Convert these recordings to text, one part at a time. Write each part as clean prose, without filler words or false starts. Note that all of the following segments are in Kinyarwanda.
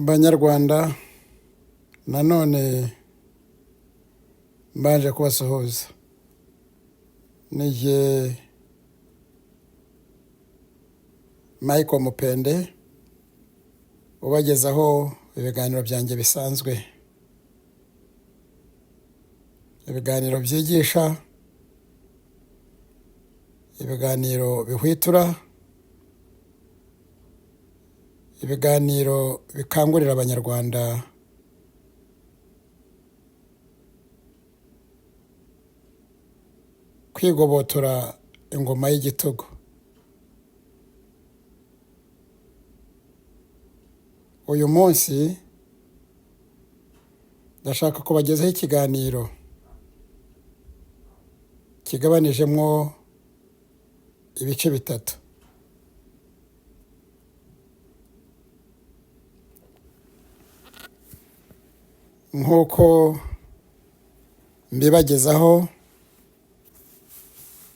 Abanyarwanda nanone mbanje kubasuhuza. Nije Michael Mupende ubagezaho ibiganiro byanjye bisanzwe, ibiganiro byigisha, ibiganiro bihwitura, ibiganiro bikangurira Abanyarwanda kwigobotora ingoma y'igitugu. Uyu munsi ndashaka kubagezaho ikiganiro kigabanijemo ibice bitatu. Nk'uko mbibagezaho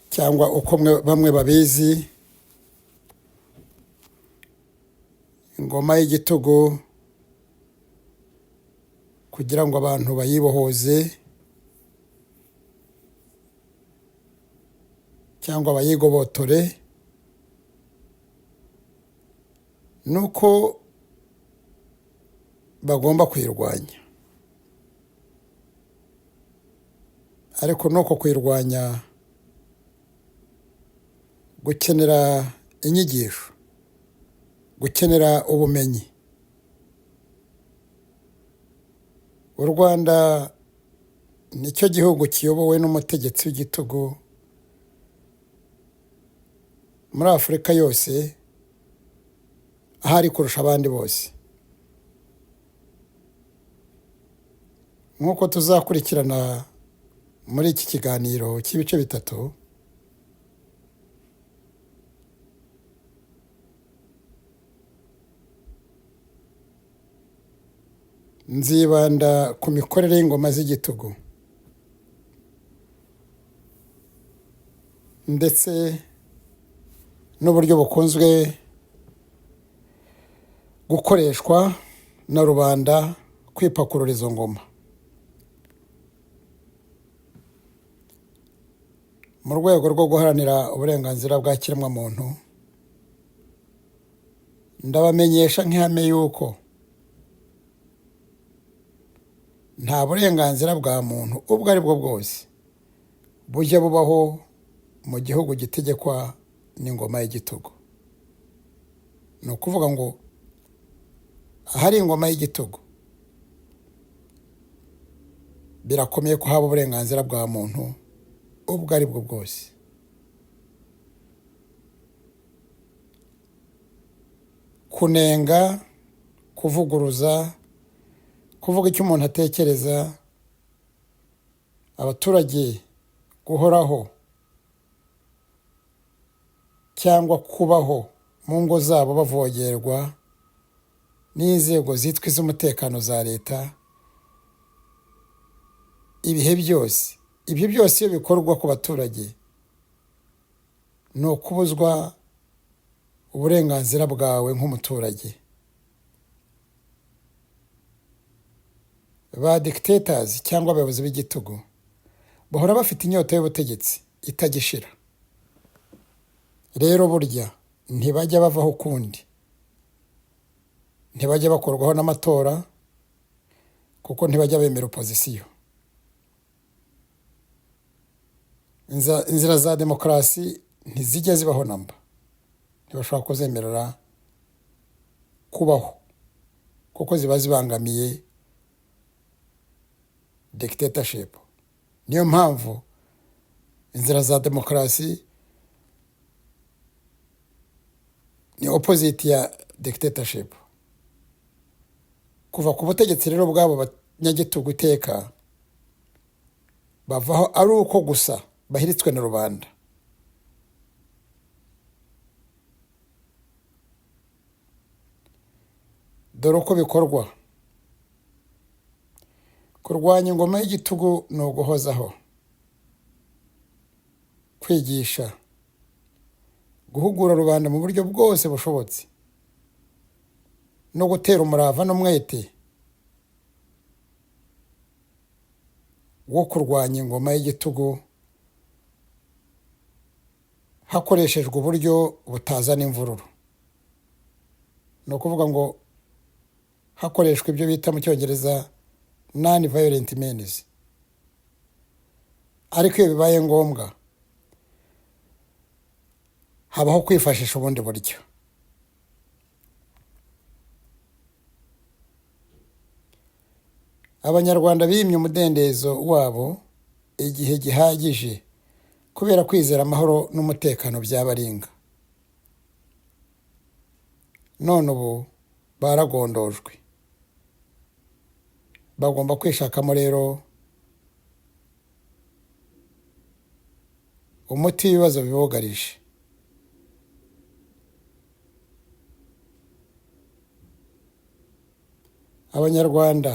cyangwa uko bamwe babizi, ingoma y'igitugu kugira ngo abantu bayibohoze cyangwa bayigobotore, nuko bagomba kuyirwanya. Ariko nuko kuyirwanya gukenera inyigisho, gukenera ubumenyi. U Rwanda nicyo gihugu kiyobowe n'umutegetsi w'igitugu muri Afurika yose, ahari kurusha abandi bose. Nk'uko tuzakurikirana muri iki kiganiro cy'ibice bitatu, nzibanda ku mikorere y'ingoma z'igitugu ndetse n'uburyo bukunzwe gukoreshwa na rubanda kwipakurura izo ngoma. Mu rwego rwo guharanira uburenganzira bwa kiremwamuntu, ndabamenyesha nk'ihame yuko nta burenganzira bwa muntu ubwo ari bwo bwose bujya bubaho mu gihugu gitegekwa n'ingoma y'igitugu. Ni ukuvuga ngo ahari ingoma y'igitugu birakomeye ko haba uburenganzira bwa muntu ubwo ari bwo bwose. Kunenga, kuvuguruza, kuvuga icyo umuntu atekereza, abaturage guhoraho cyangwa kubaho mu ngo zabo bavogerwa n'inzego zitwa iz'umutekano za leta, ibihe byose. Ibyo byose iyo bikorwa ku baturage ni ukubuzwa uburenganzira bwawe nk'umuturage. Ba dictators cyangwa abayobozi b'igitugu bahora bafite inyota y'ubutegetsi itagishira. Rero burya ntibajya bavaho ukundi, ntibajya bakorwaho n'amatora, kuko ntibajya bemera opozisiyo. Inzira za demokarasi ntizijya zibaho namba, ntibashobora kuzemerera kubaho kuko ziba zibangamiye dictatorship. Niyo mpamvu inzira za demokarasi ni opposite ya dictatorship. Kuva ku butegetsi rero bwabo banyagitugu iteka bavaho ari uko gusa bahiritswe na rubanda. Dore uko bikorwa. Kurwanya ingoma y'igitugu ni uguhozaho, kwigisha, guhugura rubanda mu buryo bwose bushobotse, no gutera umurava n'umwete wo kurwanya ingoma y'igitugu hakoreshejwe uburyo butazana imvururu. Ni ukuvuga ngo hakoreshwa ibyo bita mu cyongereza non violent means. Ariko iyo bibaye ngombwa habaho kwifashisha ubundi buryo. Abanyarwanda bimye umudendezo wabo igihe gihagije kubera kwizera amahoro n'umutekano byabaringa. None ubu baragondojwe. Bagomba kwishakamo rero umuti w'ibibazo bibugarije. Abanyarwanda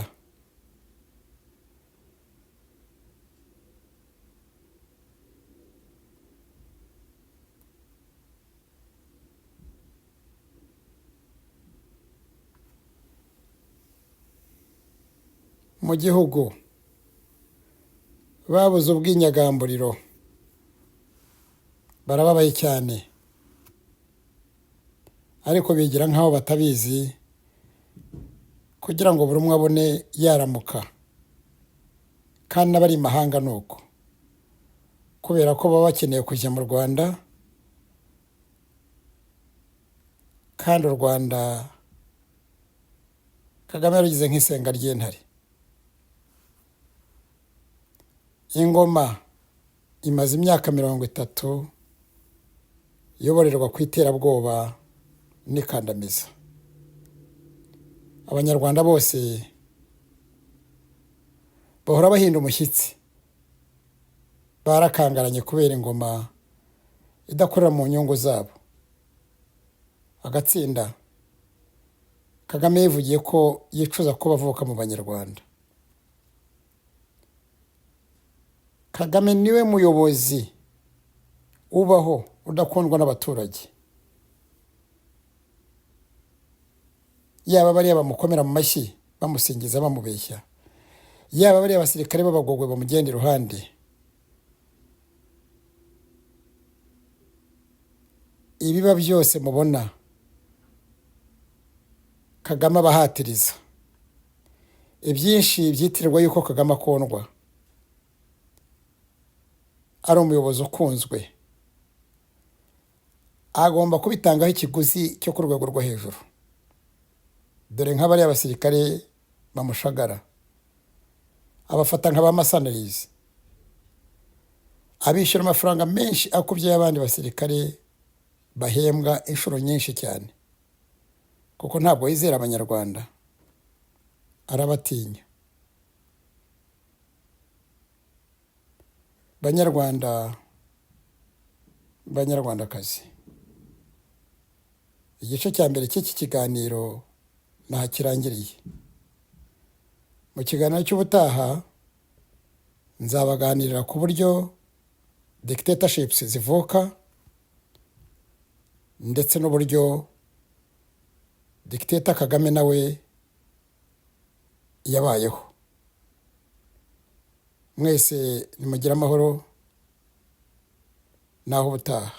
mu gihugu babuze ubwinyagamburiro, barababaye cyane, ariko bigira nk'aho batabizi kugira ngo buri umwe abone yaramuka. Kandi n'abari imahanga ni uko, kubera ko baba bakeneye kujya mu Rwanda, kandi u Rwanda Kagame yarugize nk'isenga ry'intare. Ingoma imaze imyaka 30 iyoborerwa ku iterabwoba n'ikandamiza. Abanyarwanda bose bahora bahinda umushyitsi, barakangaranye kubera ingoma idakorera mu nyungu zabo. Agatsinda Kagame yivugiye ko yicuza ko bavuka mu Banyarwanda. Kagame niwe muyobozi ubaho udakundwa n'abaturage. Yaba bariya bamukomera mu mashyi bamusingiza bamubeshya, yaba bariya abasirikare b'abagogwe bamugenda iruhande, ibiba byose mubona Kagame abahatiriza. Ibyinshi byitirirwa yuko Kagame akundwa, ari umuyobozi ukunzwe, agomba kubitangaho ikiguzi cyo ku rwego rwo hejuru. Dore nk'abariya abasirikare bamushagara, abafata nk'abamasanarizi, abishyura amafaranga menshi akubye y'abandi basirikare bahembwa inshuro nyinshi cyane, kuko ntabwo yizera Abanyarwanda, arabatinya. Banyarwanda, Banyarwandakazi, igice cya mbere cy'iki kiganiro ntakirangiriye. Mu kiganiro cy'ubutaha nzabaganirira ku buryo dictatorships zivuka, ndetse n'uburyo dictator Kagame nawe yabayeho. Mwese nimugire amahoro, naho ubutaha.